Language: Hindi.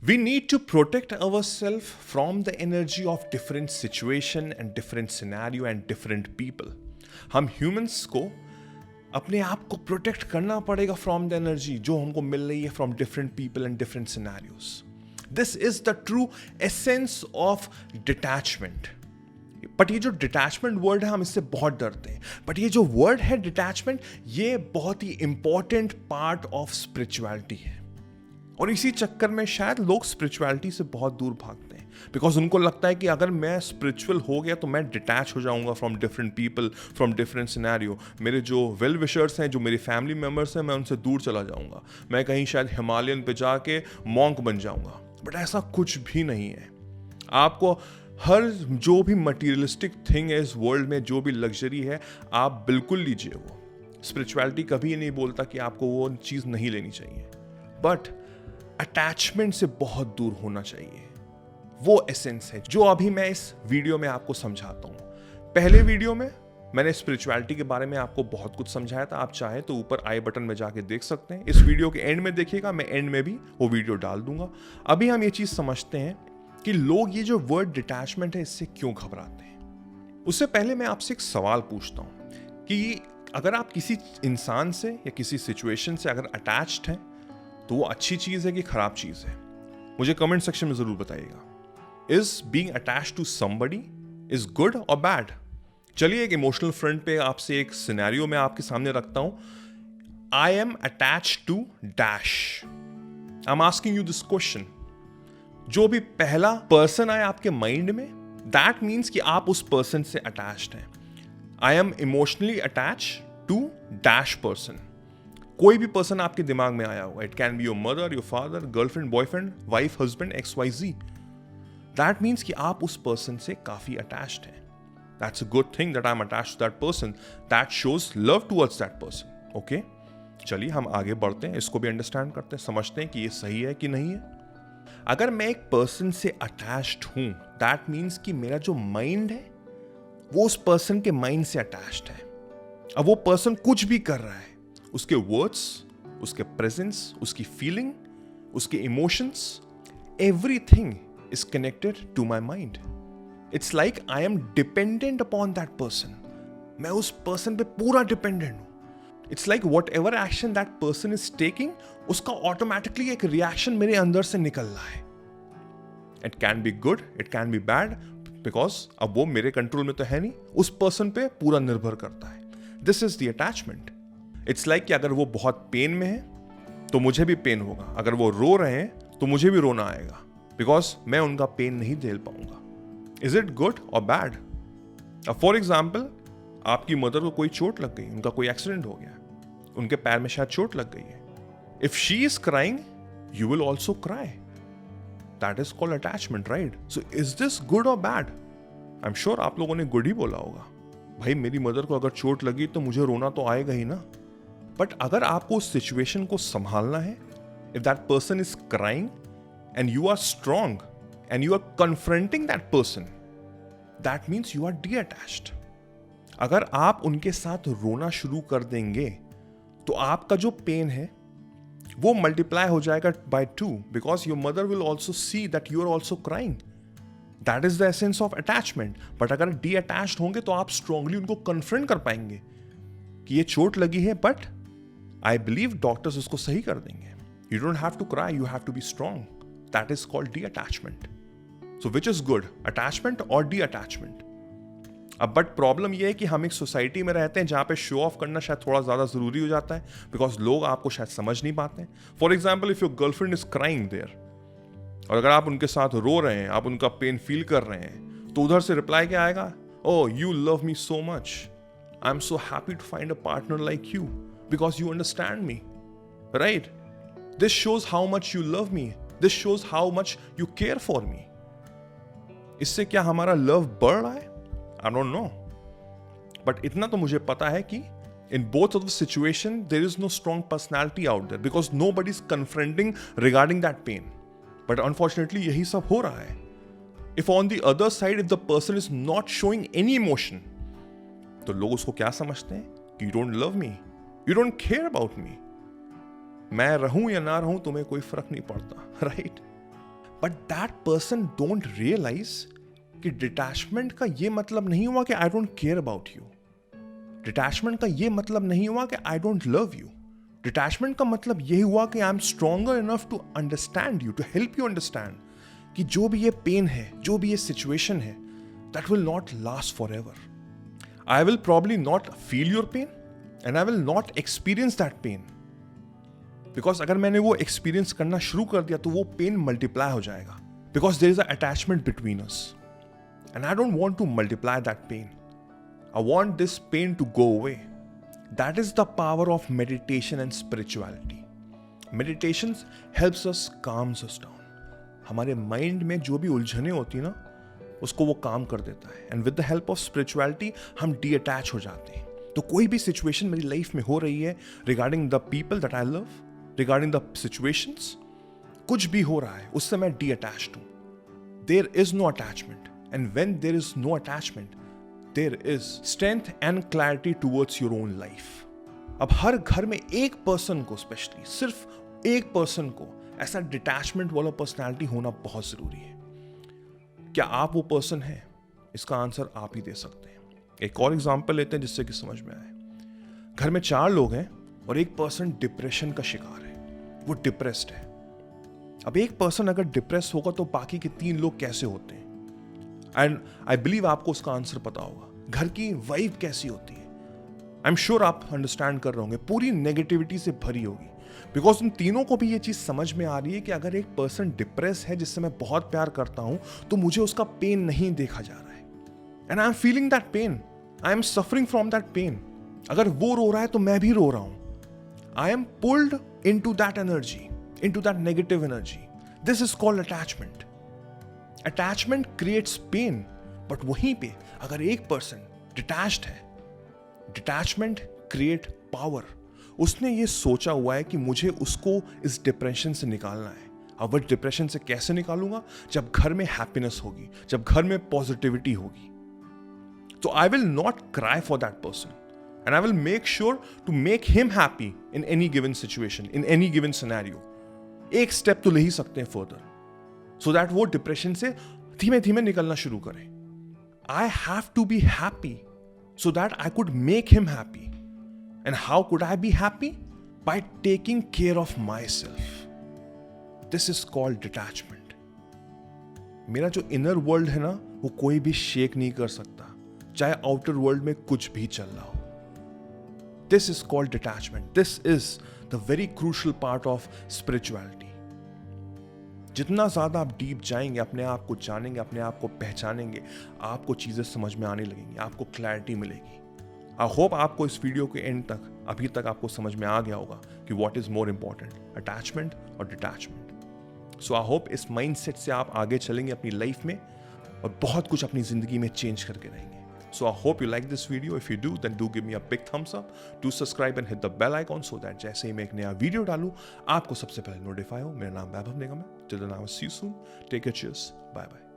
We need to protect ourselves from the energy of different situation and different scenario and different people. हम humans को अपने आप को प्रोटेक्ट करना पड़ेगा फ्रॉम द एनर्जी जो हमको मिल रही है from different people and different scenarios. This is the true essence of detachment. But ये जो डिटैचमेंट वर्ड है हम इससे बहुत डरते हैं. बट ये जो वर्ड है डिटैचमेंट, ये बहुत ही इंपॉर्टेंट पार्ट ऑफ स्पिरिचुअलिटी है. और इसी चक्कर में शायद लोग स्पिरिचुअलिटी से बहुत दूर भागते हैं, बिकॉज उनको लगता है कि अगर मैं स्पिरिचुअल हो गया तो मैं डिटैच हो जाऊंगा from different people, from different scenario. मेरे जो वेल विशर्स हैं, जो मेरी फैमिली मेम्बर्स हैं, मैं उनसे दूर चला जाऊंगा. मैं कहीं शायद हिमालयन पे जाके मॉन्क बन जाऊंगा. बट ऐसा कुछ भी नहीं है. आपको हर जो भी मटीरियलिस्टिक थिंग है इस वर्ल्ड में, जो भी लग्जरी है, आप बिल्कुल लीजिए. वो स्पिरिचुअलिटी कभी ये नहीं बोलता कि आपको वो चीज़ नहीं लेनी चाहिए. बट अटैचमेंट से बहुत दूर होना चाहिए. वो एसेंस है जो अभी मैं इस वीडियो में आपको समझाता हूं. पहले वीडियो में मैंने स्पिरिचुअलिटी के बारे में आपको बहुत कुछ समझाया था. आप चाहे तो ऊपर आई बटन में जाके देख सकते हैं. इस वीडियो के एंड में देखिएगा, मैं एंड में भी वो वीडियो डाल दूंगा. अभी हम ये चीज समझते हैं कि लोग ये जो वर्ड डिटैचमेंट है इससे क्यों घबराते हैं. उससे पहले मैं आपसे एक सवाल पूछता हूं कि अगर आप किसी इंसान से या किसी सिचुएशन से अगर अटैच्ड हैं तो वो अच्छी चीज है कि खराब चीज है. मुझे कमेंट सेक्शन में जरूर बताइएगा. Is being attached to somebody is good और बैड? चलिए एक इमोशनल फ्रंट पे आपसे एक सिनेरियो में आपके सामने रखता हूं. I am attached to dash. I am asking you this question. जो भी पहला पर्सन आए आपके माइंड में, दैट मीन्स कि आप उस पर्सन से अटैच्ड हैं. I am emotionally attached to dash person. कोई भी पर्सन आपके दिमाग में आया होगा. It can be your mother, your father, girlfriend, boyfriend, wife, husband, XYZ. That means कि आप उस पर्सन से काफी अटैच्ड हैं. That's a good thing that I am attached to that person. That shows love towards that person. Okay, चलिए हम आगे बढ़ते हैं. इसको भी अंडरस्टैंड करते हैं, समझते हैं कि ये सही है कि नहीं है. अगर मैं एक पर्सन से अटैच्ड हूं, दैट मीन्स कि मेरा जो माइंड है वो उस पर्सन के माइंड से अटैच्ड है. अब वो पर्सन कुछ भी कर रहा है, उसके वर्ड्स, उसके प्रेजेंस, उसकी फीलिंग, उसके emotions, everything is connected to my mind. It's like I am dependent upon that person. मैं उस पर्सन पे पूरा डिपेंडेंट हूं. It's like whatever action that person is taking, उसका ऑटोमेटिकली एक रिएक्शन मेरे अंदर से निकल रहा है. It can be good, it can be bad, because अब वो मेरे कंट्रोल में तो है नहीं, उस पर्सन पे पूरा निर्भर करता है. This is the attachment. It's like कि अगर वो बहुत पेन में है तो मुझे भी पेन होगा. अगर वो रो रहे हैं तो मुझे भी रोना आएगा, बिकॉज मैं उनका पेन नहीं झेल पाऊंगा. इज इट गुड और बैड? फॉर एग्जाम्पल, आपकी मदर को कोई चोट लग गई, उनका कोई एक्सीडेंट हो गया, उनके पैर में शायद चोट लग गई है. If she is crying, you will also cry. That is called attachment, right? So is this good और बैड? आई एम श्योर आप लोगों ने गुड ही बोला होगा. भाई, मेरी मदर को अगर चोट लगी तो मुझे रोना तो आएगा ही ना. बट अगर आपको उस सिचुएशन को संभालना है, if that person is crying and you are strong and you are confronting that person, that means you are deattached. अगर आप उनके साथ रोना शुरू कर देंगे तो आपका जो पेन है वो मल्टीप्लाई हो जाएगा by 2, because your mother will also see that you are also crying. That is the essence of attachment. But अगर डी-अटैच्ड होंगे तो आप स्ट्रांगली उनको कन्फ्रंट कर पाएंगे कि ये चोट लगी है, बट आई बिलीव डॉक्टर्स उसको सही कर देंगे. You don't have to cry, you have to be strong. That is called deattachment. So which is good, attachment और डी-अटैचमेंट? अब बट प्रॉब्लम यह है कि हम एक सोसाइटी में रहते हैं जहां पे शो ऑफ करना शायद थोड़ा ज्यादा जरूरी हो जाता है, बिकॉज लोग आपको शायद समझ नहीं पाते हैं. For example, if your girlfriend is crying there, और अगर आप उनके साथ रो रहे हैं, आप उनका पेन फील कर रहे हैं, तो उधर से रिप्लाई क्या आएगा? Oh, you love me so much, I am so happy to find a partner like you because you understand me, right? This shows how much you love me. This shows how much you care for me. इससे क्या हमारा लव बढ़ रहा है? I don't know. But इतना तो मुझे पता है कि in both of the situation there is no strong personality out there because nobody is confronting regarding that pain. But unfortunately यही सब हो रहा है. If on the other side, if the person is not showing any emotion, तो लोग उसको क्या समझते हैं? कि you don't love me. You don't care about me. मैं रहूं या ना रहूं तुम्हें कोई फर्क नहीं पड़ता, right? But that person don't realize कि डिटैचमेंट का ये मतलब नहीं हुआ कि I don't care about you. Detachment का ये मतलब नहीं हुआ कि I don't love you. Detachment का मतलब यही हुआ कि I am stronger enough to understand you, to help you understand कि जो भी ये पेन है, जो भी ये सिचुएशन है, that will not last forever. I will probably not feel your pain and I will not experience that pain, because अगर मैंने वो एक्सपीरियंस करना शुरू कर दिया तो वो पेन मल्टीप्लाई हो जाएगा, because there is a attachment between us and I don't want to multiply that pain. I want this pain to go away. That is the power of meditation and spirituality. Meditation helps us, calms us down. हमारे माइंड में जो भी उलझने होती है ना, उसको वो काम कर देता है। And with the help of spirituality हम डी अटैच हो जाते हैं। तो कोई भी सिचुएशन मेरी लाइफ में हो रही है, regarding the people that I love, regarding the situations, कुछ भी हो रहा है, उससे मैं डी अटैच्ड हूँ। There is no attachment, and when there is no attachment, there is strength and clarity towards your own life. अब हर घर में एक पर्सन को, स्पेशली सिर्फ एक पर्सन को, ऐसा डिटैचमेंट वाला पर्सनालिटी होना बहुत जरूरी है। क्या आप वो पर्सन है? इसका आंसर आप ही दे सकते हैं। एक और एग्जांपल लेते हैं जिससे कि समझ में आए। घर में 4 लोग हैं और एक पर्सन डिप्रेशन का शिकार है, वो डिप्रेस्ड है। अब एक पर्सन अगर डिप्रेस होगा तो बाकी के 3 लोग कैसे होते हैं? एंड आई बिलीव आपको उसका आंसर पता होगा। घर की वाइब कैसी होती है? आई एम श्योर आप अंडरस्टैंड कर रहे होंगे, पूरी नेगेटिविटी से भरी होगी। बिकॉज उन तीनों को भी ये चीज समझ में आ रही है कि अगर एक पर्सन डिप्रेस है जिससे मैं बहुत प्यार करता हूं, तो मुझे उसका पेन नहीं देखा जा रहा है। And I am feeling that pain, I am suffering from that pain. अगर वो रो रहा है तो मैं भी रो रहा हूं। I am pulled into that energy, into that negative energy. This is called attachment. Attachment creates pain, but वहीं पे अगर एक पर्सन डिटैच्ड है, डिटैचमेंट क्रिएट पावर। उसने ये सोचा हुआ है कि मुझे उसको इस डिप्रेशन से निकालना है। अब वह डिप्रेशन से कैसे निकालूंगा? जब घर में हैप्पीनेस होगी, जब घर में पॉजिटिविटी होगी। तो I will not cry for that person and I will make sure to make him happy in any given situation, in any given scenario. एक स्टेप तो ले ही सकते हैं फर्दर, सो दैट वो डिप्रेशन से धीमे धीमे निकलना शुरू करें। I have to be happy so that I could make him happy. And how could I be happy? By taking care of myself. This is called detachment. मेरा जो inner world है ना, वो कोई भी शेक नहीं कर सकता, चाहे outer world में कुछ भी चल रहा हो। This is called detachment. This is the very crucial part of spirituality. जितना ज़्यादा आप डीप जाएंगे, अपने आप को जानेंगे, अपने आप को पहचानेंगे, आपको चीज़ें समझ में आने लगेंगी, आपको क्लैरिटी मिलेगी। आई होप आपको इस वीडियो के एंड तक, अभी तक आपको समझ में आ गया होगा कि what is more important, attachment और डिटैचमेंट। सो आई होप इस माइंडसेट से आप आगे चलेंगे अपनी लाइफ में और बहुत कुछ अपनी ज़िंदगी में चेंज करके रहेंगे। So I hope you like this video. If you do, then do give me a big thumbs up. Do subscribe and hit the bell icon so that जैसे ही मैं एक नया वीडियो डालूं, आपको सबसे पहले नोटिफाई हो। मेरा नाम वैभव निगम है। Till then I will see you soon. Take care. Cheers. Bye bye.